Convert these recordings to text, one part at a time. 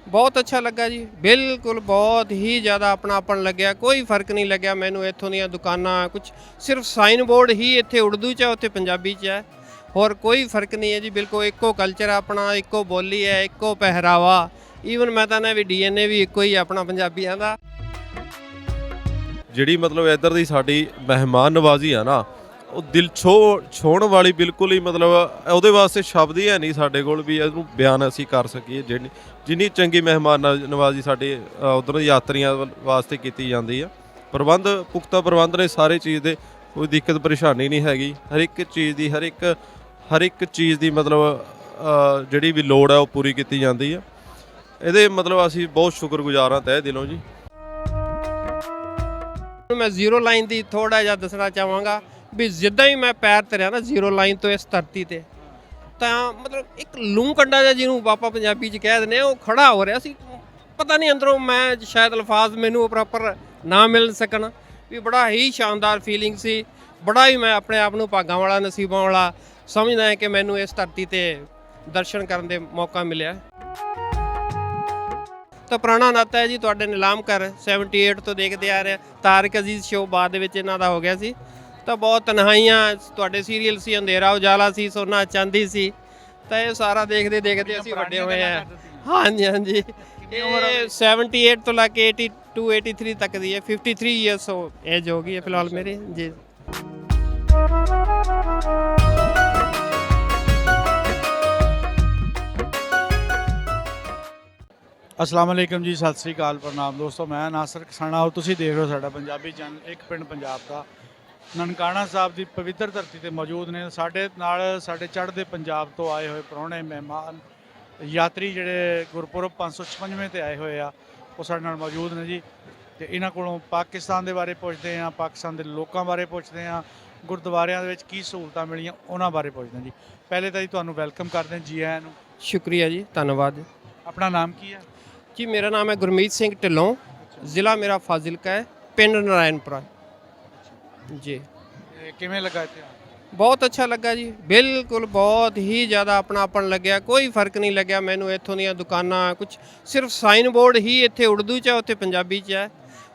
ਬਹੁਤ ਅੱਛਾ ਲੱਗਾ ਜੀ, ਬਿਲਕੁਲ ਬਹੁਤ ਹੀ ਜ਼ਿਆਦਾ ਆਪਣਾਪਣ ਲੱਗਿਆ। ਕੋਈ ਫਰਕ ਨਹੀਂ ਲੱਗਿਆ ਮੈਨੂੰ ਇੱਥੋਂ ਦੀਆਂ ਦੁਕਾਨਾਂ ਕੁਝ, ਸਿਰਫ ਸਾਈਨ ਬੋਰਡ ਹੀ ਇੱਥੇ ਉਰਦੂ 'ਚ ਹੈ, ਉੱਥੇ ਪੰਜਾਬੀ 'ਚ ਹੈ। ਹੋਰ ਕੋਈ ਫਰਕ ਨਹੀਂ ਹੈ ਜੀ, ਬਿਲਕੁਲ ਇੱਕੋ ਕਲਚਰ ਆਪਣਾ, ਇੱਕੋ ਬੋਲੀ ਹੈ, ਇੱਕੋ ਪਹਿਰਾਵਾ। ਈਵਨ ਮੈਂ ਤਾਂ ਨਾ ਵੀ ਡੀਐਨਏ ਵੀ ਇੱਕੋ ਹੀ ਆਪਣਾ ਪੰਜਾਬੀਆਂ ਦਾ। ਜਿਹੜੀ ਮਤਲਬ ਇੱਧਰ ਦੀ ਸਾਡੀ ਮਹਿਮਾਨ ਨਵਾਜ਼ੀ ਆ ਨਾ, ਉਹ ਦਿਲ ਛੋਹਣ ਵਾਲੀ, ਬਿਲਕੁਲ ਹੀ ਮਤਲਬ ਉਹਦੇ ਵਾਸਤੇ ਸ਼ਬਦ ਹੀ ਹੈ ਨਹੀਂ ਸਾਡੇ ਕੋਲ ਵੀ ਇਹਨੂੰ ਬਿਆਨ ਅਸੀਂ ਕਰ ਸਕੀਏ। ਜਿੰਨੀ ਚੰਗੀ ਮਹਿਮਾਨ ਨਵਾਜ਼ੀ ਸਾਡੇ ਉੱਧਰ ਯਾਤਰੀਆਂ ਵਾਸਤੇ ਕੀਤੀ ਜਾਂਦੀ ਆ। ਪ੍ਰਬੰਧ ਪੁਖਤਾ ਪ੍ਰਬੰਧ ਨੇ ਸਾਰੇ ਚੀਜ਼ ਦੇ, ਕੋਈ ਦਿੱਕਤ ਪਰੇਸ਼ਾਨੀ ਨਹੀਂ ਹੈਗੀ। ਹਰ ਇੱਕ ਚੀਜ਼ ਦੀ ਮਤਲਬ ਜਿਹੜੀ ਵੀ ਲੋੜ ਹੈ ਉਹ ਪੂਰੀ ਕੀਤੀ ਜਾਂਦੀ ਆ। ਇਹਦੇ ਮਤਲਬ ਅਸੀਂ ਬਹੁਤ ਸ਼ੁਕਰਗੁਜ਼ਾਰ ਹਾਂ ਤਹਿ ਦਿਲੋਂ ਜੀ। ਮੈਂ ਜ਼ੀਰੋ ਲਾਈਨ ਦੀ ਥੋੜਾ ਜਿਹਾ ਦੱਸਣਾ ਚਾਹਾਂਗਾ ਵੀ ਜਿੱਦਾਂ ਹੀ ਮੈਂ ਪੈਰ ਧਰਿਆ ਨਾ ਜ਼ੀਰੋ ਲਾਈਨ ਤੋਂ ਇਸ ਧਰਤੀ ਤੇ, ਤਾਂ ਮਤਲਬ ਇੱਕ ਲੂੰ ਕੰਡਾ ਜਿਹਾ ਜਿਹਨੂੰ ਆਪਾਂ ਪੰਜਾਬੀ 'ਚ ਕਹਿ ਦਿੰਦੇ ਆ, ਉਹ ਖੜਾ ਹੋ ਰਿਹਾ ਸੀ। ਪਤਾ ਨਹੀਂ ਅੰਦਰੋਂ ਮੈਂ ਸ਼ਾਇਦ ਅਲਫਾਜ਼ ਮੈਨੂੰ ਪ੍ਰੋਪਰ ਨਾ ਮਿਲ ਸਕਣ, ਵੀ ਬੜਾ ਹੀ ਸ਼ਾਨਦਾਰ ਫੀਲਿੰਗ ਸੀ। ਬੜਾ ਹੀ ਮੈਂ ਆਪਣੇ ਆਪ ਨੂੰ ਭਾਗਾਂ ਵਾਲਾ, ਨਸੀਬਾਂ ਵਾਲਾ ਸਮਝਦਾ ਹਾਂ ਕਿ ਮੈਨੂੰ ਇਸ ਧਰਤੀ ਤੇ ਦਰਸ਼ਨ ਕਰਨ ਦੇ ਮੌਕਾ ਮਿਲਿਆ। ਤਾਂ ਪੁਰਾਣਾ ਨਾਤਾ ਹੈ ਜੀ ਤੁਹਾਡੇ ਨਿਲਾਮ ਘਰ 78 ਤੋਂ ਦੇਖਦੇ ਆ ਰਹੇ। ਤਾਰਿਕ ਅਜ਼ੀਜ਼ ਸ਼ੋਅ ਬਾਅਦ ਦੇ ਵਿੱਚ ਇਹਨਾਂ ਦਾ ਹੋ ਗਿਆ ਸੀ। ਤਾਂ ਬਹੁਤ ਤਨਹਾਈਆਂ, ਤੁਹਾਡੇ ਸੀਰੀਅਲ ਸੀ ਅੰਧੇਰਾ ਉਜਾਲਾ ਸੀ, ਸੋਨਾ ਚਾਂਦੀ ਸੀ। ਤਾਂ ਇਹ ਸਾਰਾ ਦੇਖਦੇ ਦੇਖਦੇ ਅਸੀਂ ਵੱਡੇ ਹੋਏ ਆ। ਹਾਂਜੀ ਹਾਂਜੀ, ਇਹ 78 ਤੋਂ ਲੈ ਕੇ 82 83 ਤੱਕ ਦੀ ਹੈ। 53 ਈਅਰਸ ਏਜ ਹੋ ਗਈ ਹੈ ਫਿਲਹਾਲ ਮੇਰੀ ਜੀ। अस्सलाम वालेकुम जी, सत श्री अकाल, प्रणाम दोस्तों। मैं नासर किसाना और तुसी देख रहे हो साडा पंजाबी चैनल एक पिंड पंजाब का। ननकाना साहब की पवित्र धरती ते मौजूद ने। साडे नाल साडे चढ़दे पंजाब तो आए हुए प्राहुणे मेहमान यात्री जिहड़े गुरपुरब 556वें ते आए हुए आ, वो साडे नाल मौजूद ने जी। ते इन्हां कोलों पाकिस्तान दे बारे पुछदे आ, पाकिस्तान दे लोकां बारे पुछदे आ, गुरुद्वारियां दे विच की सहूलतां मिलियां उन्हां बारे पुछदे आ जी। पहले तां जी तुहानूं वैलकम करदे जी आयां नूं। ਸ਼ੁਕਰੀਆ ਜੀ, ਧੰਨਵਾਦ अपना नाम की है जी। मेरा नाम है गुरमीत सिंह ढिल्लों, ज़िला मेरा फाजिलका है, पिंड नारायणपुरा जी। किवें लगा इत्थे? बहुत अच्छा लगा जी, बिल्कुल बहुत ही ज़्यादा अपनापन लग्या। कोई फर्क नहीं लग्या मैनू इत्थों ਦੀਆਂ दुकानां कुछ, सिर्फ साइन बोर्ड ही इत्थे उर्दू 'ਚ है, उत्थे पंजाबी 'ਚ है।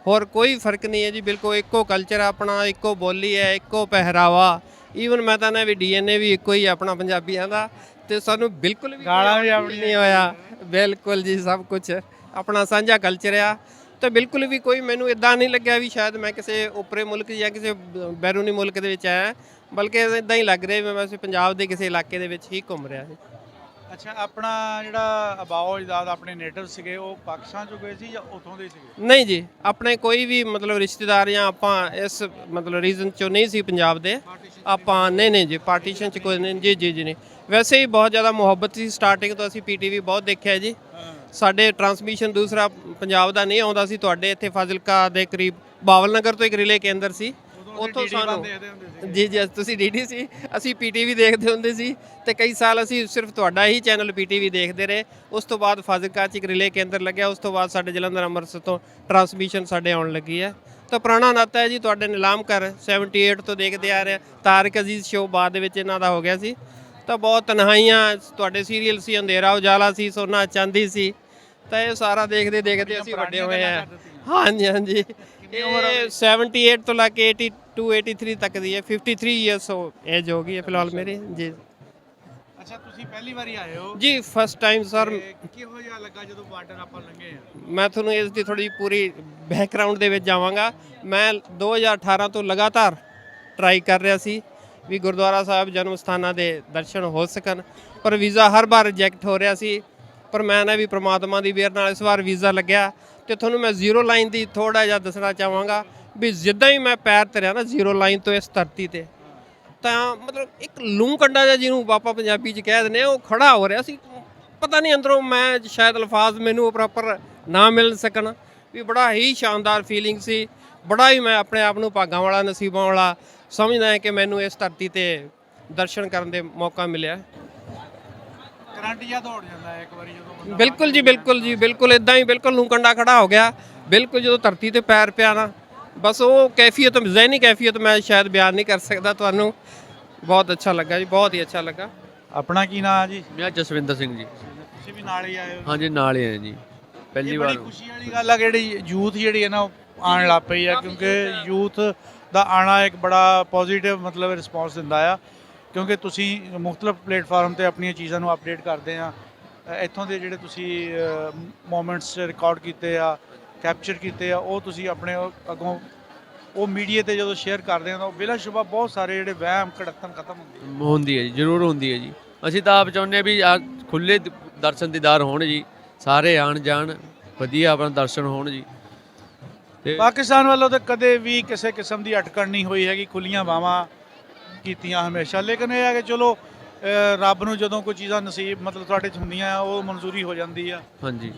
होर कोई फर्क नहीं है जी, बिल्कुल इक्को कल्चर अपना, इक्को बोली है, इक्को पहरावा। ਈਵਨ ਮੈਂ ਤਾਂ ਨਾ ਵੀ ਡੀਐਨਏ ਵੀ ਇੱਕੋ ਹੀ ਆਪਣਾ ਪੰਜਾਬੀਆਂ ਦਾ। ਤੇ ਸਾਨੂੰ ਬਿਲਕੁਲ ਵੀ ਗਾਲਾਂ ਵੀ ਆਪਣੀਆਂ ਨਹੀਂ ਹੋਇਆ। ਬਿਲਕੁਲ ਜੀ, ਸਭ ਕੁਝ ਆਪਣਾ ਸਾਂਝਾ ਕਲਚਰ ਆ। ਤਾਂ ਬਿਲਕੁਲ ਵੀ ਕੋਈ ਮੈਨੂੰ ਇਦਾਂ ਨਹੀਂ ਲੱਗਿਆ ਵੀ ਸ਼ਾਇਦ ਮੈਂ ਕਿਸੇ ਉੱਪਰੇ ਮੁਲਕ ਜਾਂ ਕਿਸੇ ਬੈਰੂਨੀ ਮੁਲਕ ਦੇ ਵਿੱਚ ਆਇਆ, ਬਲਕਿ ਇਦਾਂ ਹੀ ਲੱਗ ਰਿਹਾ ਮੈਂ ਵੈਸੇ ਪੰਜਾਬ ਦੇ ਕਿਸੇ ਇਲਾਕੇ ਦੇ ਵਿੱਚ ਹੀ ਘੁੰਮ ਰਿਹਾ ਸੀ। ਅੱਛਾ, ਆਪਣਾ ਜਿਹੜਾ ਅਬਾਓ ਅਜਦਾਦ ਆਪਣੇ ਨੇਟਿਵ ਸੀਗੇ ਉਹ ਪਾਕਿਸਤਾਨ ਚੋਂ ਗਏ ਸੀ ਜਾਂ ਉੱਥੋਂ ਦੇ ਸੀਗੇ? ਨਹੀਂ ਜੀ, ਆਪਣੇ ਕੋਈ ਵੀ ਮਤਲਬ ਰਿਸ਼ਤੇਦਾਰ ਜਾਂ ਆਪਾਂ ਇਸ ਮਤਲਬ ਰੀਜ਼ਨ ਚੋਂ ਨਹੀਂ ਸੀ ਪੰਜਾਬ ਦੇ ਆਪਾਂ। ਨਹੀਂ ਜੀ, ਪਾਰਟੀਸ਼ਨ 'ਚ ਕੋਈ ਨਹੀਂ ਜੀ ਜੀ ਨਹੀਂ। ਵੈਸੇ ਹੀ ਬਹੁਤ ਜ਼ਿਆਦਾ ਮੁਹੱਬਤ ਸੀ ਸਟਾਰਟਿੰਗ ਤੋਂ। ਅਸੀਂ ਪੀਟੀਵੀ ਬਹੁਤ ਦੇਖਿਆ ਜੀ। ਸਾਡੇ ਟਰਾਂਸਮਿਸ਼ਨ ਦੂਸਰਾ ਪੰਜਾਬ ਦਾ ਨਹੀਂ ਆਉਂਦਾ ਸੀ। ਤੁਹਾਡੇ ਇੱਥੇ ਫਾਜ਼ਿਲਕਾ ਦੇ ਕਰੀਬ ਬਾਵਲ ਨਗਰ ਤੋਂ ਇੱਕ ਰਿਲੇ ਕੇਂਦਰ ਸੀ, ਉੱਥੋਂ ਸਾਨੂੰ ਜੀ ਜੀ ਤੁਸੀਂ ਡੀਡੀ ਸੀ, ਅਸੀਂ ਪੀਟੀਵੀ ਦੇਖਦੇ ਹੁੰਦੇ ਸੀ। ਤੇ ਕਈ ਸਾਲ ਅਸੀਂ ਸਿਰਫ ਤੁਹਾਡਾ ਹੀ ਚੈਨਲ ਪੀਟੀਵੀ ਦੇਖਦੇ ਰਹੇ। ਉਸ ਤੋਂ ਬਾਅਦ ਫਾਜ਼ਿਲਕਾ 'ਚ ਇੱਕ ਰਿਲੇ ਕੇਂਦਰ ਲੱਗਿਆ। ਉਸ ਤੋਂ ਬਾਅਦ ਸਾਡੇ ਜਲੰਧਰ ਅੰਮ੍ਰਿਤਸਰ ਤੋਂ ਟਰਾਂਸਮਿਸ਼ਨ ਸਾਡੇ ਆਉਣ ਲੱਗੀ ਹੈ। ਤਾਂ ਪੁਰਾਣਾ ਨਾਤਾ ਹੈ ਜੀ ਤੁਹਾਡੇ ਨਿਲਾਮ ਘਰ 78 ਤੋਂ ਦੇਖਦੇ ਆ ਰਹੇ। ਤਾਰਿਕ ਅਜ਼ੀਜ਼ ਸ਼ੋਅ ਬਾਅਦ ਦੇ ਵਿੱਚ ਇਹਨਾਂ ਦਾ ਹੋ ਗਿਆ ਸੀ। ਤਾਂ ਬਹੁਤ ਤਨਹਾਈਆਂ, ਤੁਹਾਡੇ ਸੀਰੀਅਲ ਸੀ ਅੰਧੇਰਾ ਉਜਾਲਾ ਸੀ, ਸੋਨਾ ਚਾਂਦੀ ਸੀ। ਤਾਂ ਇਹ ਸਾਰਾ ਦੇਖਦੇ ਦੇਖਦੇ ਅਸੀਂ ਵੱਡੇ ਹੋਏ ਆ। ਹਾਂਜੀ ਹਾਂਜੀ, ਇਹ 78 ਤੋਂ ਲੈ ਕੇ 82 83 ਤੱਕ ਦੀ ਹੈ। 53 ਈਅਰਸ ਏਜ ਹੋ ਗਈ ਹੈ ਫਿਲਹਾਲ ਮੇਰੀ ਜੀ। ਅੱਛਾ, ਤੁਸੀਂ ਪਹਿਲੀ ਵਾਰੀ ਆਏ ਹੋ ਜੀ, ਫਸਟ ਟਾਈਮ ਸਰ। ਕਿਹੋ ਜਿਹਾ ਲੱਗਾ ਜਦੋਂ ਬਾਰਡਰ ਆਪਾਂ ਲੰਘੇ ਆ? ਮੈਂ ਤੁਹਾਨੂੰ ਇਸ ਦੀ ਥੋੜੀ ਪੂਰੀ ਬੈਕਗ੍ਰਾਉਂਡ ਦੇ ਵਿੱਚ ਜਾਵਾਂਗਾ। ਮੈਂ 2018 ਤੋਂ ਲਗਾਤਾਰ ਟਰਾਈ ਕਰ ਰਿਹਾ ਸੀ ਵੀ ਗੁਰਦੁਆਰਾ ਸਾਹਿਬ ਜਨਮ ਸਥਾਨਾਂ ਦੇ ਦਰਸ਼ਨ ਹੋ ਸਕਣ, ਪਰ ਵੀਜ਼ਾ ਹਰ ਵਾਰ ਰਿਜੈਕਟ ਹੋ ਰਿਹਾ ਸੀ। ਪਰ ਮੈਂ ਨਾ ਵੀ ਪ੍ਰਮਾਤਮਾ ਦੀ ਮਿਹਰ ਨਾਲ ਇਸ ਵਾਰ ਵੀਜ਼ਾ ਲੱਗਿਆ। ਤੇ ਤੁਹਾਨੂੰ ਮੈਂ ਜ਼ੀਰੋ ਲਾਈਨ ਦੀ ਥੋੜਾ ਜਿਹਾ ਦੱਸਣਾ ਚਾਹਾਂਗਾ ਵੀ ਜਿੱਦਾਂ ਹੀ ਮੈਂ ਪੈਰ ਧਰਿਆ ਨਾ ਜ਼ੀਰੋ ਲਾਈਨ ਤੋਂ ਇਸ ਧਰਤੀ ਤੇ, ਤਾਂ ਮਤਲਬ ਇੱਕ ਲੂੰ ਕੰਡਾ ਜਿਹਾ ਜਿਹਨੂੰ ਆਪਾਂ ਪੰਜਾਬੀ 'ਚ ਕਹਿ ਦਿੰਦੇ ਆ, ਉਹ ਖੜਾ ਹੋ ਰਿਹਾ ਸੀ। ਪਤਾ ਨਹੀਂ ਅੰਦਰੋਂ ਮੈਂ ਸ਼ਾਇਦ ਅਲਫਾਜ਼ ਮੈਨੂੰ ਪ੍ਰੋਪਰ ਨਾ ਮਿਲ ਸਕਣ, ਵੀ ਬੜਾ ਹੀ ਸ਼ਾਨਦਾਰ ਫੀਲਿੰਗ ਸੀ। ਬੜਾ ਹੀ ਮੈਂ ਆਪਣੇ ਆਪ ਨੂੰ ਭਾਗਾਂ ਵਾਲਾ, ਨਸੀਬਾਂ ਵਾਲਾ ਸਮਝਦਾ ਹਾਂ ਕਿ ਮੈਨੂੰ ਇਸ ਧਰਤੀ ਤੇ ਦਰਸ਼ਨ ਕਰਨ ਦੇ ਮੌਕਾ ਮਿਲਿਆ। ਕਰੰਟ ਜਿਹਾ ਦੌੜ ਜਾਂਦਾ ਇੱਕ ਵਾਰੀ ਜਦੋਂ ਬੰਦਾ। ਬਿਲਕੁਲ ਜੀ, ਬਿਲਕੁਲ ਜੀ, ਬਿਲਕੁਲ ਇਦਾਂ ਹੀ, ਬਿਲਕੁਲ ਲੂੰ ਕੰਡਾ ਖੜਾ ਹੋ ਗਿਆ। ਬਿਲਕੁਲ ਜਦੋਂ ਧਰਤੀ ਤੇ ਪੈਰ ਪਿਆ ਨਾ, ਬਸ ਉਹ ਕੈਫੀਅਤ, ਜ਼ਹਿਨੀ ਕੈਫੀਅਤ ਮੈਂ ਸ਼ਾਇਦ ਬਿਆਨ ਨਹੀਂ ਕਰ ਸਕਦਾ ਤੁਹਾਨੂੰ। ਬਹੁਤ ਅੱਛਾ ਲੱਗਾ ਜੀ, ਬਹੁਤ ਹੀ ਅੱਛਾ ਲੱਗਾ। ਆਪਣਾ ਕੀ ਨਾਮ ਹੈ ਜੀ? ਮੇਰਾ ਜਸਵਿੰਦਰ ਸਿੰਘ ਜੀ। ਤੁਸੀਂ ਵੀ ਨਾਲ ਹੀ ਆਏ ਹੋ? ਹਾਂਜੀ, ਨਾਲ ਹੀ ਆਏ ਜੀ। ਪਹਿਲੀ ਬੜੀ ਵਾਰ ਖੁਸ਼ੀ ਵਾਲੀ ਗੱਲ ਆ ਕਿ ਜਿਹੜੀ ਯੂਥ ਜਿਹੜੀ ਹੈ ਨਾ ਉਹ ਆਉਣ ਲੱਗ ਪਈ ਆ, ਕਿਉਂਕਿ ਯੂਥ ਦਾ ਆਣਾ ਇੱਕ ਬੜਾ ਪੋਜ਼ਿਟਿਵ ਮਤਲਬ ਰਿਸਪੌਂਸ ਦਿੰਦਾ ਆ, ਕਿਉਂਕਿ ਤੁਸੀਂ ਮੁxtਲਫ ਪਲੇਟਫਾਰਮ ਤੇ ਆਪਣੀਆਂ ਚੀਜ਼ਾਂ ਨੂੰ ਅਪਡੇਟ ਕਰਦੇ ਆ। ਇੱਥੋਂ ਦੇ ਜਿਹੜੇ ਤੁਸੀਂ ਮੂਮੈਂਟਸ ਰਿਕਾਰਡ ਕੀਤੇ ਆ, ਕੈਪਚਰ ਕੀਤੇ ਆ, ਉਹ ਤੁਸੀਂ ਆਪਣੇ ਅੱਗੋਂ ਉਹ ਮੀਡੀਆ ਤੇ ਜਦੋਂ ਸ਼ੇਅਰ ਕਰਦੇ ਆ ਤਾਂ ਉਹ ਬਿਲਾ ਸ਼ੁਬਾ ਬਹੁਤ ਸਾਰੇ ਜਿਹੜੇ ਵਹਿਮ ਘੜਤਨ ਖਤਮ ਹੁੰਦੇ ਹੁੰਦੀ ਹੈ ਜੀ, ਜ਼ਰੂਰ ਹੁੰਦੀ ਹੈ ਜੀ। ਅਸੀਂ ਤਾਂ ਆਪ ਚਾਹੁੰਦੇ ਹਾਂ ਵੀ ਆ ਖੁੱਲੇ ਦਰਸ਼ਨ ਦੀਦਾਰ ਹੋਣ ਜੀ, ਸਾਰੇ ਆਣ ਜਾਣ, ਵਧੀਆ ਆਪਣਾ ਦਰਸ਼ਨ ਹੋਣ ਜੀ। ਤੇ ਪਾਕਿਸਤਾਨ ਵੱਲੋਂ ਤਾਂ ਕਦੇ ਵੀ ਕਿਸੇ ਕਿਸਮ ਦੀ ਅਟਕਣ ਨਹੀਂ ਹੋਈ ਹੈਗੀ, ਖੁੱਲੀਆਂ ਬਾਹਾਂ ਕੀਤੀਆਂ ਹਮੇਸ਼ਾ। ਲੇਕਿਨ ਇਹ ਹੈ ਕਿ ਚਲੋ ਰੱਬ ਨੂੰ ਜਦੋਂ ਕੋਈ ਚੀਜ਼ਾਂ ਨਸੀਬ ਮਤਲਬ ਤੁਹਾਡੇ 'ਚ ਹੁੰਦੀਆਂ ਉਹ ਮਨਜ਼ੂਰੀ ਹੋ ਜਾਂਦੀ ਆ। ਹਾਂਜੀ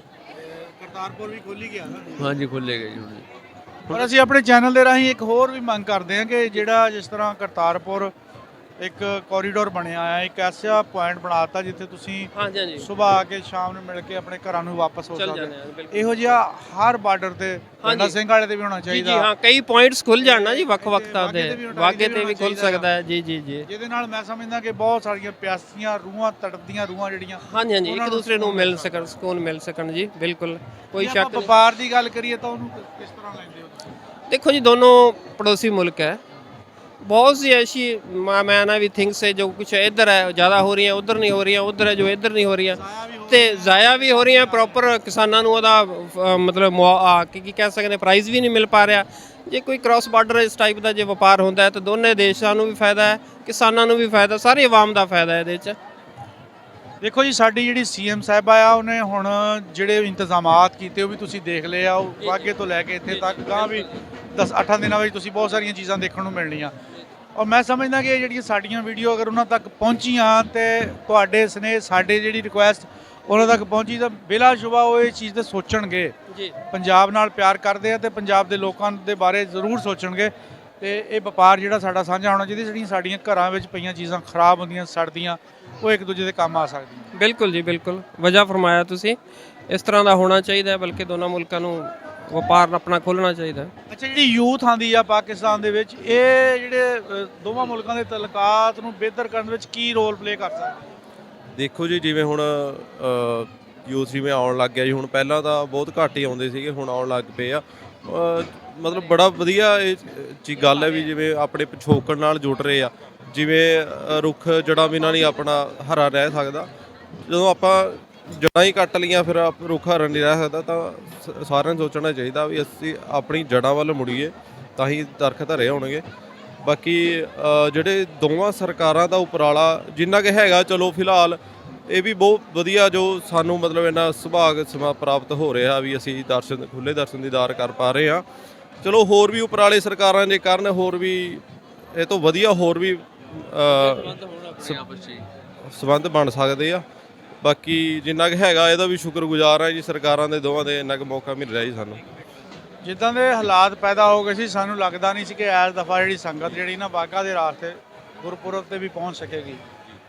ਕਰਤਾਰਪੁਰ ਵੀ ਖੋਲੀ ਗਿਆ ਨਾ, ਹਾਂਜੀ ਖੁੱਲੇ ਗਏ ਜੀ ਹੁਣ। ਪਰ ਅਸੀਂ ਆਪਣੇ ਚੈਨਲ ਦੇ ਰਾਹੀਂ ਇੱਕ ਹੋਰ ਵੀ ਮੰਗ ਕਰਦੇ ਹਾਂ ਕਿ ਜਿਹੜਾ ਜਿਸ ਤਰ੍ਹਾਂ ਕਰਤਾਰਪੁਰ ਇੱਕ ਕੋਰੀਡੋਰ ਬਣਿਆ ਆ, ਇੱਕ ਐਸਾ ਪੁਆਇੰਟ ਬਣਾਤਾ ਜਿੱਥੇ ਤੁਸੀਂ ਹਾਂਜੀ ਹਾਂਜੀ ਸਵੇਰ ਆ ਕੇ ਸ਼ਾਮ ਨੂੰ ਮਿਲ ਕੇ ਆਪਣੇ ਘਰਾਂ ਨੂੰ ਵਾਪਸ ਹੋ ਚੱਲ ਸਕਦੇ ਜਾਂਦੇ ਆ ਬਿਲਕੁਲ। ਇਹੋ ਜਿਹਾ ਹਰ ਬਾਰਡਰ ਤੇ ਪਿੰਡਾ ਸਿੰਘ ਵਾਲੇ ਤੇ ਵੀ ਹੋਣਾ ਜੀ ਜੀ ਚਾਹੀਦਾ, ਹਾਂ, ਕਈ ਪੁਆਇੰਟਸ ਖੁੱਲ ਜਾਣ ਨਾ ਜੀ ਵੱਖ ਵੱਖ ਤਾਂ ਵਾਘੇ ਦੇ ਤੇ ਵੀ ਹੋਣਾ ਵਾਗੇ ਚਾਹੀਦਾ, ਤੇ ਵੀ ਖੁੱਲ ਸਕਦਾ ਹੈ। ਜੀ ਜੀ ਜੀ ਜਿਹਦੇ ਨਾਲ ਮੈਂ ਸਮਝਦਾ ਕਿ ਬਹੁਤ ਸਾਰੀਆਂ ਪਿਆਸੀਆਂ ਰੂਹਾਂ, ਤੜਪਦੀਆਂ ਰੂਹਾਂ ਜਿਹੜੀਆਂ ਹਾਂਜੀ ਹਾਂਜੀ ਉਹਨਾਂ ਇੱਕ ਨੂੰ ਦੂਸਰੇ ਨੂੰ ਸਕੂਨ ਮਿਲ ਮਿਲ ਸਕਣ, ਸਕੂਨ ਮਿਲ ਸਕਣ ਜੀ, ਬਿਲਕੁਲ ਕੋਈ ਜੇ ਸ਼ੱਕ ਆਪਾਂ ਨਹੀਂ। ਵਪਾਰ ਦੀ ਗੱਲ ਕਰੀਏ ਤਾਂ ਉਹਨੂੰ ਕਿਸ ਤਰ੍ਹਾਂ ਲੈਂਦੇ ਹੋ ਤੁਸੀਂ? देखो जी दोनों पड़ोसी मुल्क है, बहुत सी ऐसी माना भी थिंग्स है जो कुछ इधर है ज़्यादा हो रही हैं, उधर नहीं हो रही हैं, उधर है जो इधर नहीं हो रही हैं, तो ज़ाया भी हो रही हैं। प्रॉपर किसानों ਨੂੰ ਉਹਦਾ ਮਤਲਬ ਕੀ ਕਹਿ ਸਕਦੇ ਨੇ ਪ੍ਰਾਈਜ਼ ਵੀ ਨਹੀਂ ਮਿਲ ਪਾ ਰਿਹਾ। ਜੇ ਕੋਈ ਕ੍ਰਾਸ ਬਾਰਡਰ ਇਸ ਟਾਈਪ ਦਾ ਜੇ ਵਪਾਰ ਹੁੰਦਾ ਹੈ ਤਾਂ ਦੋਨੇ ਦੇਸ਼ਾਂ ਨੂੰ ਵੀ ਫਾਇਦਾ ਹੈ, ਕਿਸਾਨਾਂ ਨੂੰ ਵੀ ਫਾਇਦਾ, ਸਾਰੀ ਆਵਾਮ ਦਾ ਫਾਇਦਾ ਹੈ ਇਹਦੇ 'ਚ। ਦੇਖੋ ਜੀ ਸਾਡੀ ਜਿਹੜੀ ਸੀਐਮ ਸਾਹਿਬਾ ਆ ਉਹਨੇ ਹੁਣ ਜਿਹੜੇ ਇੰਤਜ਼ਾਮਾਤ ਕੀਤੇ ਉਹ ਵੀ ਤੁਸੀਂ ਦੇਖ ਲਏ ਆ, ਉਹ ਵਾਗੇ ਤੋਂ ਲੈ ਕੇ ਇੱਥੇ ਤੱਕ ਗਾਂ ਵੀ 10-8 ਦਿਨਾਂ ਵਿੱਚ ਤੁਸੀਂ ਬਹੁਤ ਸਾਰੀਆਂ ਚੀਜ਼ਾਂ ਦੇਖਣ ਨੂੰ ਮਿਲਣੀਆਂ। ਔਰ ਮੈਂ ਸਮਝਦਾ ਕਿ ਇਹ ਜਿਹੜੀਆਂ ਸਾਡੀਆਂ ਵੀਡੀਓ ਅਗਰ ਉਹਨਾਂ ਤੱਕ ਪਹੁੰਚੀਆਂ ਤੇ ਤੁਹਾਡੇ ਸਨੇਹ ਸਾਡੇ ਜਿਹੜੀ ਰਿਕੁਐਸਟ ਉਹਨਾਂ ਤੱਕ ਪਹੁੰਚੀ ਤਾਂ ਬਿਲਾ ਸ਼ੁਬਾ ਉਹ ਇਹ ਚੀਜ਼ ਤੇ ਸੋਚਣਗੇ, ਜੀ ਪੰਜਾਬ ਨਾਲ ਪਿਆਰ ਕਰਦੇ ਆ ਤੇ ਪੰਜਾਬ ਦੇ ਲੋਕਾਂ ਦੇ ਬਾਰੇ ਜ਼ਰੂਰ ਸੋਚਣਗੇ। ਤੇ ਇਹ ਵਪਾਰ ਜਿਹੜਾ ਸਾਡਾ ਸਾਂਝਾ ਹੋਣਾ ਚਾਹੀਦਾ, ਜਿਹੜੀਆਂ ਸਾਡੀਆਂ ਘਰਾਂ ਵਿੱਚ ਪਈਆਂ ਚੀਜ਼ਾਂ ਖਰਾਬ ਹੁੰਦੀਆਂ, ਸੜਦੀਆਂ, ਉਹ ਇੱਕ ਦੂਜੇ ਦੇ ਕੰਮ ਆ ਸਕਦੀਆਂ। ਬਿਲਕੁਲ ਜੀ ਬਿਲਕੁਲ ਵਜ੍ਹਾ ਫਰਮਾਇਆ ਤੁਸੀਂ, ਇਸ ਤਰ੍ਹਾਂ ਦਾ ਹੋਣਾ ਚਾਹੀਦਾ ਹੈ, ਬਲਕਿ ਦੋਨਾਂ ਮੁਲਕਾਂ ਨੂੰ ਵਪਾਰ ਆਪਣਾ ਖੋਲ੍ਹਣਾ ਚਾਹੀਦਾ ਹੈ। ਅੱਛਾ, ਜਿਹੜੀ ਯੂਥ ਆਂਦੀ ਆ ਪਾਕਿਸਤਾਨ ਦੇ ਵਿੱਚ, ਇਹ ਜਿਹੜੇ ਦੋਵਾਂ ਮੁਲਕਾਂ ਦੇ ਤਲਕਾਤ ਨੂੰ ਬਿਹਤਰ ਕਰਨ ਵਿੱਚ ਕੀ ਰੋਲ ਪਲੇ ਕਰ ਸਕਦਾ? ਦੇਖੋ ਜੀ ਜਿਵੇਂ ਹੁਣ ਯੂਥ ਜਿਵੇਂ ਆਉਣ ਲੱਗ ਗਿਆ ਜੀ, ਹੁਣ ਪਹਿਲਾਂ ਤਾਂ ਬਹੁਤ ਘੱਟ ਹੀ ਆਉਂਦੇ ਸੀਗੇ, ਹੁਣ ਆਉਣ ਲੱਗ ਪਏ ਆ। ਮਤਲਬ ਬੜਾ ਵਧੀਆ ਇਹ ਚੀਜ਼ ਗੱਲ ਹੈ ਵੀ ਜਿਵੇਂ ਆਪਣੇ ਪਿਛੋਕੜ ਨਾਲ ਜੁੜ ਰਹੇ ਆ। ਜਿਵੇਂ ਰੁੱਖ ਜੜ੍ਹਾਂ ਬਿਨਾਂ ਨਹੀਂ ਆਪਣਾ ਹਰਾ ਰਹਿ ਸਕਦਾ, ਜਦੋਂ ਆਪਾਂ ਜੜ੍ਹਾਂ ਹੀ ਕੱਟ ਲਈਆਂ ਫਿਰ ਰੁੱਖ ਹਰਾ ਨਹੀਂ ਰਹਿ ਸਕਦਾ। ਤਾਂ ਸਾਰਿਆਂ ਨੂੰ ਸੋਚਣਾ ਚਾਹੀਦਾ ਵੀ ਅਸੀਂ ਆਪਣੀ ਜੜ੍ਹਾਂ ਵੱਲ ਮੁੜੀਏ ਤਾਂ ਹੀ ਦਰਖਤ ਹਰੇ ਹੋਣਗੇ। ਬਾਕੀ ਜਿਹੜੇ ਦੋਵਾਂ ਸਰਕਾਰਾਂ ਦਾ ਉਪਰਾਲਾ ਜਿੰਨਾ ਕਿ ਹੈਗਾ, ਚਲੋ ਫਿਲਹਾਲ ਇਹ ਵੀ ਬਹੁਤ ਵਧੀਆ ਜੋ ਸਾਨੂੰ ਮਤਲਬ ਇੰਨਾ ਸੁਭਾਗ ਸਮਾਂ ਪ੍ਰਾਪਤ ਹੋ ਰਿਹਾ ਵੀ ਅਸੀਂ ਦਰਸ਼ਨ ਖੁੱਲ੍ਹੇ ਦਰਸ਼ਨ ਦੀਦਾਰ ਕਰ ਪਾ ਰਹੇ ਹਾਂ। ਚਲੋ ਹੋਰ ਵੀ ਉਪਰਾਲੇ ਸਰਕਾਰਾਂ ਜੇ ਕਰਨ, ਹੋਰ ਵੀ ਇਹ ਤੋਂ ਵਧੀਆ ਹੋਰ ਵੀ ਸੰਬੰਧ ਬਣ ਸਕਦੇ ਆ। ਬਾਕੀ ਜਿੰਨਾ ਕਿ ਹੈਗਾ ਇਹਦਾ ਵੀ ਸ਼ੁਕਰਗੁਜ਼ਾਰ ਹੈ ਜੀ ਸਰਕਾਰਾਂ ਦੇ, ਦੋਵਾਂ ਦੇ ਇੰਨਾ ਕੁ ਮੌਕਾ ਮਿਲ ਰਿਹਾ ਜੀ ਸਾਨੂੰ। ਜਿੱਦਾਂ ਦੇ ਹਾਲਾਤ ਪੈਦਾ ਹੋ ਗਏ ਸੀ, ਸਾਨੂੰ ਲੱਗਦਾ ਨਹੀਂ ਸੀ ਕਿ ਇਸ ਦਫਾ ਜਿਹੜੀ ਸੰਗਤ ਜਿਹੜੀ ਨਾ ਵਾਹਗਾ ਦੇ ਰਾਸਤੇ ਗੁਰਪੁਰਬ ਤੇ ਵੀ ਪਹੁੰਚ ਸਕੇਗੀ।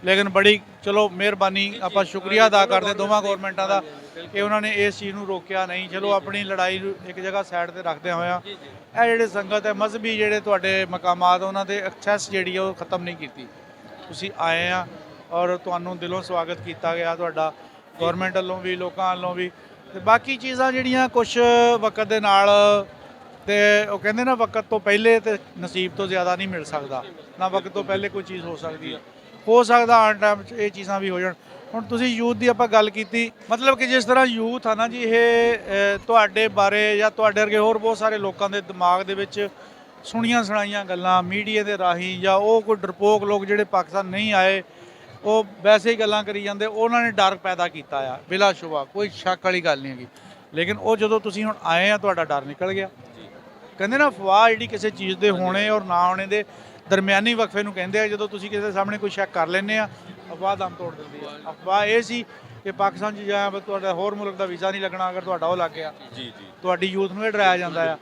ਲੇਕਿਨ ਬੜੀ ਚਲੋ ਮਿਹਰਬਾਨੀ, ਆਪਾਂ ਸ਼ੁਕਰੀਆ ਅਦਾ ਕਰਦੇ ਦੋਵਾਂ ਗੌਰਮੈਂਟਾਂ ਦਾ ਕਿ ਉਹਨਾਂ ਨੇ ਇਸ ਚੀਜ਼ ਨੂੰ ਰੋਕਿਆ ਨਹੀਂ। ਚਲੋ ਆਪਣੀ ਲੜਾਈ ਨੂੰ ਇੱਕ ਜਗ੍ਹਾ ਸਾਈਡ ਤੇ ਰੱਖਦੇ ਹੋਇਆ ਇਹ ਜਿਹੜੇ ਸੰਗਤ ਹੈ, ਮਜ਼ਹਬੀ ਜਿਹੜੇ ਤੁਹਾਡੇ ਮਕਾਮਾਤ, ਉਹਨਾਂ ਦੇ ਐਕਸੈਸ ਜਿਹੜੀ ਉਹ ਖਤਮ ਨਹੀਂ ਕੀਤੀ। ਤੁਸੀਂ ਆਏ ਆ ਔਰ ਤੁਹਾਨੂੰ ਦਿਲੋਂ ਸਵਾਗਤ ਕੀਤਾ ਗਿਆ ਤੁਹਾਡਾ, ਗੌਰਮੈਂਟ ਵੱਲੋਂ ਵੀ, ਲੋਕਾਂ ਵੱਲੋਂ ਵੀ। ਤੇ ਬਾਕੀ ਚੀਜ਼ਾਂ ਜਿਹੜੀਆਂ ਕੁਛ ਵਕਤ ਦੇ ਨਾਲ, ਤੇ ਉਹ ਕਹਿੰਦੇ ਨਾ ਵਕਤ ਤੋਂ ਪਹਿਲੇ ਤੇ ਨਸੀਬ ਤੋਂ ਜ਼ਿਆਦਾ ਨਹੀਂ ਮਿਲ ਸਕਦਾ, ਨਾ ਵਕਤ ਤੋਂ ਪਹਿਲੇ ਕੋਈ ਚੀਜ਼ ਹੋ ਸਕਦੀ ਹੈ। ਹੋ ਸਕਦਾ ਆਉਣ ਟਾਈਮ 'ਚ ਇਹ ਚੀਜ਼ਾਂ ਵੀ ਹੋ ਜਾਣ। ਹੁਣ ਤੁਸੀਂ ਯੂਥ ਦੀ ਆਪਾਂ ਗੱਲ ਕੀਤੀ, ਮਤਲਬ ਕਿ ਜਿਸ ਤਰ੍ਹਾਂ ਯੂਥ ਆ ਨਾ ਜੀ, ਇਹ ਤੁਹਾਡੇ ਬਾਰੇ ਜਾਂ ਤੁਹਾਡੇ ਵਰਗੇ ਹੋਰ ਬਹੁਤ ਸਾਰੇ ਲੋਕਾਂ ਦੇ ਦਿਮਾਗ ਦੇ ਵਿੱਚ ਸੁਣੀਆਂ ਸੁਣਾਈਆਂ ਗੱਲਾਂ ਮੀਡੀਆ ਦੇ ਰਾਹੀਂ, ਜਾਂ ਉਹ ਕੋਈ ਡਰਪੋਕ ਲੋਕ ਜਿਹੜੇ ਪਾਕਿਸਤਾਨ ਨਹੀਂ ਆਏ, ਉਹ ਵੈਸੇ ਹੀ ਗੱਲਾਂ ਕਰੀ ਜਾਂਦੇ, ਉਹਨਾਂ ਨੇ ਡਰ ਪੈਦਾ ਕੀਤਾ ਆ ਬਿਲਾ ਸ਼ੁਬਾ, ਕੋਈ ਸ਼ੱਕ ਵਾਲੀ ਗੱਲ ਨਹੀਂ ਹੈਗੀ। ਲੇਕਿਨ ਉਹ ਜਦੋਂ ਤੁਸੀਂ ਹੁਣ ਆਏ ਆ, ਤੁਹਾਡਾ ਡਰ ਨਿਕਲ ਗਿਆ। ਕਹਿੰਦੇ ਨਾ ਅਫਵਾਹ ਜਿਹੜੀ ਕਿਸੇ ਚੀਜ਼ ਦੇ ਹੋਣੇ ਔਰ ਨਾ ਹੋਣੇ ਦੇ ਦਰਮਿਆਨੀ ਵਕਫੇ ਨੂੰ ਕਹਿੰਦੇ ਆ। ਜਦੋਂ ਤੁਸੀਂ ਕਿਸੇ ਦੇ ਸਾਹਮਣੇ ਕੋਈ ਸ਼ੱਕ ਕਰ ਲੈਂਦੇ ਆ, ਅਫਵਾਹ ਦਮ ਤੋੜ ਦਿੰਦੀ ਆ। ਅਫਵਾਹ ਇਹ ਸੀ ਕਿ ਪਾਕਿਸਤਾਨ 'ਚ ਜਾਂ ਤੁਹਾਡਾ ਹੋਰ ਮੁਲਕ ਦਾ ਵੀਜ਼ਾ ਨਹੀਂ ਲੱਗਣਾ ਅਗਰ ਤੁਹਾਡਾ ਉਹ ਲੱਗ ਗਿਆ। ਜੀ ਤੁਹਾਡੀ ਯੂਥ ਨੂੰ ਇਹ ਡਰਾਇਆ ਜਾਂਦਾ ਆ।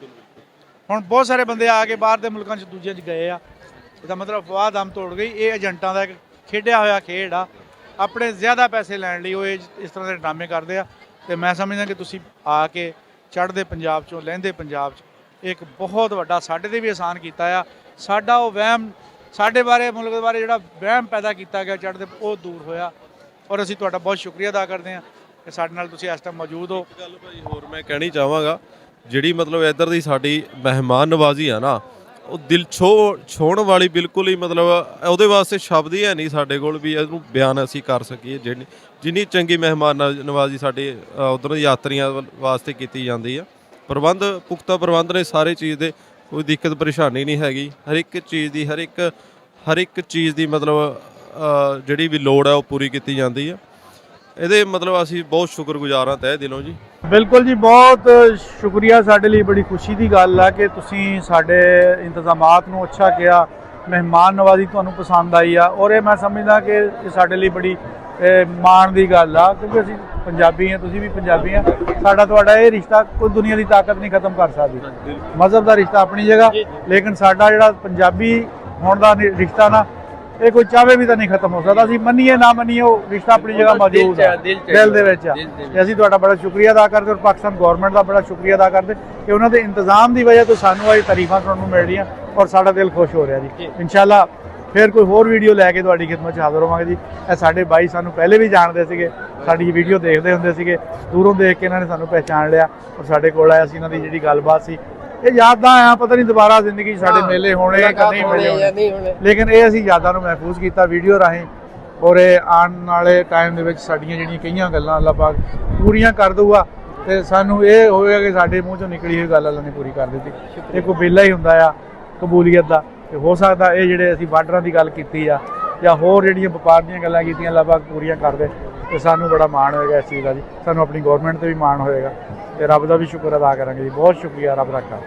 ਹੁਣ ਬਹੁਤ ਸਾਰੇ ਬੰਦੇ ਆ ਕੇ ਬਾਹਰ ਦੇ ਮੁਲਕਾਂ 'ਚ ਦੂਜਿਆਂ 'ਚ ਗਏ ਆ, ਇਹਦਾ ਮਤਲਬ ਅਫਵਾਹ ਦਮ ਤੋੜ ਗਈ। ਇਹ ਏਜੰਟਾਂ ਦਾ ਇੱਕ ਖੇਡਿਆ ਹੋਇਆ ਖੇਡ ਆ, ਆਪਣੇ ਜ਼ਿਆਦਾ ਪੈਸੇ ਲੈਣ ਲਈ ਉਹ ਇਸ ਤਰ੍ਹਾਂ ਦੇ ਡਰਾਮੇ ਕਰਦੇ ਆ। ਤੇ ਮੈਂ ਸਮਝਦਾ ਕਿ ਤੁਸੀਂ ਆ ਕੇ ਚੜ੍ਹਦੇ ਪੰਜਾਬ 'ਚੋਂ ਲਹਿੰਦੇ ਪੰਜਾਬ 'ਚ ਇੱਕ ਬਹੁਤ ਵੱਡਾ ਸਾਡੇ 'ਤੇ ਵੀ ਆਸਾਨ ਕੀਤਾ ਆ। ਸਾਡਾ ਉਹ ਵਹਿਮ, ਸਾਡੇ ਬਾਰੇ, ਮੁਲਕ ਦੇ ਬਾਰੇ ਜਿਹੜਾ ਵਹਿਮ ਪੈਦਾ ਕੀਤਾ ਗਿਆ ਚੜ੍ਹਦੇ, ਉਹ ਦੂਰ ਹੋਇਆ। ਔਰ ਅਸੀਂ ਤੁਹਾਡਾ ਬਹੁਤ ਸ਼ੁਕਰੀਆ ਅਦਾ ਕਰਦੇ ਹਾਂ। ਕਿ ਸਾਡੇ ਨਾਲ ਤੁਸੀਂ ਇਸ ਟਾਈਮ ਮੌਜੂਦ ਹੋ। ਇੱਕ ਗੱਲ ਭਾਈ ਹੋਰ ਮੈਂ ਕਹਿਣੀ ਚਾਹਾਂਗਾ, ਜਿਹੜੀ ਮਤਲਬ ਇੱਧਰ ਦੀ ਸਾਡੀ ਮਹਿਮਾਨ ਨਵਾਜ਼ੀ ਆ ਨਾ, ਉਹ ਦਿਲ ਛੋਹਣ ਵਾਲੀ ਬਿਲਕੁਲ ਹੀ ਮਤਲਬ ਉਹਦੇ ਵਾਸਤੇ ਸ਼ਬਦ ਹੀ ਹੈ ਨਹੀਂ ਸਾਡੇ ਕੋਲ ਵੀ ਇਹਨੂੰ ਬਿਆਨ ਅਸੀਂ ਕਰ ਸਕੀਏ। ਜਿੰਨੀ ਚੰਗੀ ਮਹਿਮਾਨ ਨਵਾਜ਼ੀ ਸਾਡੇ ਉੱਧਰ ਦੇ ਯਾਤਰੀਆਂ ਵਾਸਤੇ ਕੀਤੀ ਜਾਂਦੀ ਆ। ਪ੍ਰਬੰਧ ਪੁਖਤਾ ਪ੍ਰਬੰਧ ਨੇ ਸਾਰੇ ਚੀਜ਼ ਦੇ, ਕੋਈ ਦਿੱਕਤ ਪਰੇਸ਼ਾਨੀ ਨਹੀਂ ਹੈਗੀ। ਹਰ ਇੱਕ ਚੀਜ਼ ਦੀ ਹਰ ਇੱਕ ਚੀਜ਼ ਦੀ ਮਤਲਬ ਜਿਹੜੀ ਵੀ ਲੋੜ ਹੈ ਉਹ ਪੂਰੀ ਕੀਤੀ ਜਾਂਦੀ ਆ। ਇਹਦੇ ਮਤਲਬ ਅਸੀਂ ਬਹੁਤ ਸ਼ੁਕਰਗੁਜ਼ਾਰ ਹਾਂ ਤਹਿ ਦਿਲੋਂ ਜੀ। ਬਿਲਕੁਲ ਜੀ, ਬਹੁਤ ਸ਼ੁਕਰੀਆ। ਸਾਡੇ ਲਈ ਬੜੀ ਖੁਸ਼ੀ ਦੀ ਗੱਲ ਹੈ ਕਿ ਤੁਸੀਂ ਸਾਡੇ ਇੰਤਜ਼ਾਮਾਤ ਨੂੰ ਅੱਛਾ ਕਿਹਾ, ਮਹਿਮਾਨ ਨਵਾਜ਼ੀ ਤੁਹਾਨੂੰ ਪਸੰਦ ਆਈ ਆ, ਔਰ ਇਹ ਮੈਂ ਸਮਝਦਾ ਕਿ ਇਹ ਸਾਡੇ ਲਈ ਬੜੀ ਮਾਣ ਦੀ ਗੱਲ ਆ, ਕਿਉਂਕਿ ਅਸੀਂ ਪੰਜਾਬੀ ਹਾਂ, ਤੁਸੀਂ ਵੀ ਪੰਜਾਬੀ ਆ। ਸਾਡਾ ਤੁਹਾਡਾ ਇਹ ਰਿਸ਼ਤਾ ਕੋਈ ਦੁਨੀਆ ਦੀ ਤਾਕਤ ਨਹੀਂ ਖਤਮ ਕਰ ਸਕਦੀ। ਮਜ਼ਹਬ ਦਾ ਰਿਸ਼ਤਾ ਆਪਣੀ ਜਗ੍ਹਾ, ਲੇਕਿਨ ਸਾਡਾ ਜਿਹੜਾ ਪੰਜਾਬੀ ਹੋਣ ਦਾ ਰਿਸ਼ਤਾ ਨਾ, ਇਹ ਕੋਈ ਚਾਹਵੇ ਵੀ ਤਾਂ ਨਹੀਂ ਖਤਮ ਹੋ ਸਕਦਾ। ਅਸੀਂ ਮੰਨੀਏ ਨਾ ਮੰਨੀਏ, ਉਹ ਰਿਸ਼ਤਾ ਆਪਣੀ ਜਗ੍ਹਾ ਮੌਜੂਦ ਹੈ, ਦਿਲ ਦੇ ਵਿੱਚ ਆ। ਤੇ ਅਸੀਂ ਤੁਹਾਡਾ ਬੜਾ ਸ਼ੁਕਰੀਆ ਅਦਾ ਕਰਦੇ, ਔਰ ਪਾਕਿਸਤਾਨ ਗੌਰਮੈਂਟ ਦਾ ਬੜਾ ਸ਼ੁਕਰੀਆ ਅਦਾ ਕਰਦੇ ਕਿ ਉਹਨਾਂ ਦੇ ਇੰਤਜ਼ਾਮ ਦੀ ਵਜ੍ਹਾ ਤੋਂ ਸਾਨੂੰ ਇਹ ਤਾਰੀਫਾਂ ਸੁਣਨ ਨੂੰ ਮਿਲ ਰਹੀਆਂ, ਔਰ ਸਾਡਾ ਦਿਲ ਖੁਸ਼ ਹੋ ਰਿਹਾ ਜੀ। ਇਨਸ਼ਾਅੱਲਾ ਫਿਰ ਕੋਈ ਹੋਰ ਵੀਡੀਓ ਲੈ ਕੇ ਤੁਹਾਡੀ ਖਿਦਮਤ 'ਚ ਹਾਜ਼ਰ ਹੋਵਾਂਗੇ ਜੀ। ਇਹ ਸਾਡੇ ਬਾਈ ਸਾਨੂੰ ਪਹਿਲੇ ਵੀ ਜਾਣਦੇ ਸੀਗੇ, ਸਾਡੀ ਵੀਡੀਓ ਦੇਖਦੇ ਹੁੰਦੇ ਸੀਗੇ, ਦੂਰੋਂ ਦੇਖ ਕੇ ਇਹਨਾਂ ਨੇ ਸਾਨੂੰ ਪਹਿਚਾਣ ਲਿਆ ਔਰ ਸਾਡੇ ਕੋਲ ਆਇਆ ਸੀ। ਇਹਨਾਂ ਦੀ ਜਿਹੜੀ ਗੱਲਬਾਤ ਸੀ, ਇਹ ਯਾਦਾਂ ਆ, ਪਤਾ ਨਹੀਂ ਦੁਬਾਰਾ ਜ਼ਿੰਦਗੀ 'ਚ ਸਾਡੇ ਮੇਲੇ ਹੋਣੇ ਕਿ ਨਹੀਂ ਮੇਲੇ ਹੋਣੇ, ਲੇਕਿਨ ਇਹ ਅਸੀਂ ਯਾਦਾਂ ਨੂੰ ਮਹਿਫੂਜ਼ ਕੀਤਾ ਵੀਡੀਓ ਰਾਹੀਂ। ਔਰ ਇਹ ਆਉਣ ਵਾਲੇ ਟਾਈਮ ਦੇ ਵਿੱਚ ਸਾਡੀਆਂ ਜਿਹੜੀਆਂ ਕਈਆਂ ਗੱਲਾਂ ਅੱਲਾਹ ਪਾਕ ਪੂਰੀਆਂ ਕਰ ਦਊਗਾ, ਤੇ ਸਾਨੂੰ ਇਹ ਹੋਵੇਗਾ ਕਿ ਸਾਡੇ ਮੂੰਹ 'ਚੋਂ ਨਿਕਲੀ ਹੋਈ ਗੱਲ ਅੱਲਾਹ ਨੇ ਪੂਰੀ ਕਰ ਦਿੱਤੀ। ਇਹ ਕੋਈ ਵੇਲਾ ਹੀ ਹੁੰਦਾ ਆ ਕਬੂਲੀਅਤ ਦਾ। ਤੇ ਹੋ ਸਕਦਾ ਇਹ ਜਿਹੜੇ ਅਸੀਂ ਬਾਰਡਰਾਂ ਦੀ ਗੱਲ ਕੀਤੀ ਆ ਜਾਂ ਹੋਰ ਜਿਹੜੀਆਂ ਵਪਾਰ ਦੀਆਂ ਗੱਲਾਂ ਕੀਤੀਆਂ ਅੱਲਾਹ ਪਾਕ ਪੂਰੀਆਂ ਕਰ ਦੇ, ਤੇ ਸਾਨੂੰ ਬੜਾ ਮਾਣ ਹੋਏਗਾ ਇਸ ਚੀਜ਼ ਦਾ ਜੀ। ਸਾਨੂੰ ਆਪਣੀ ਗੌਰਮੈਂਟ ਤੇ ਵੀ ਮਾਣ ਹੋਏਗਾ, ਤੇ ਰੱਬ ਦਾ ਵੀ ਸ਼ੁਕਰ ਅਦਾ ਕਰਾਂਗੇ ਜੀ। ਬਹੁਤ ਸ਼ੁਕਰੀਆ, ਰੱਬ ਰੱਖਾ।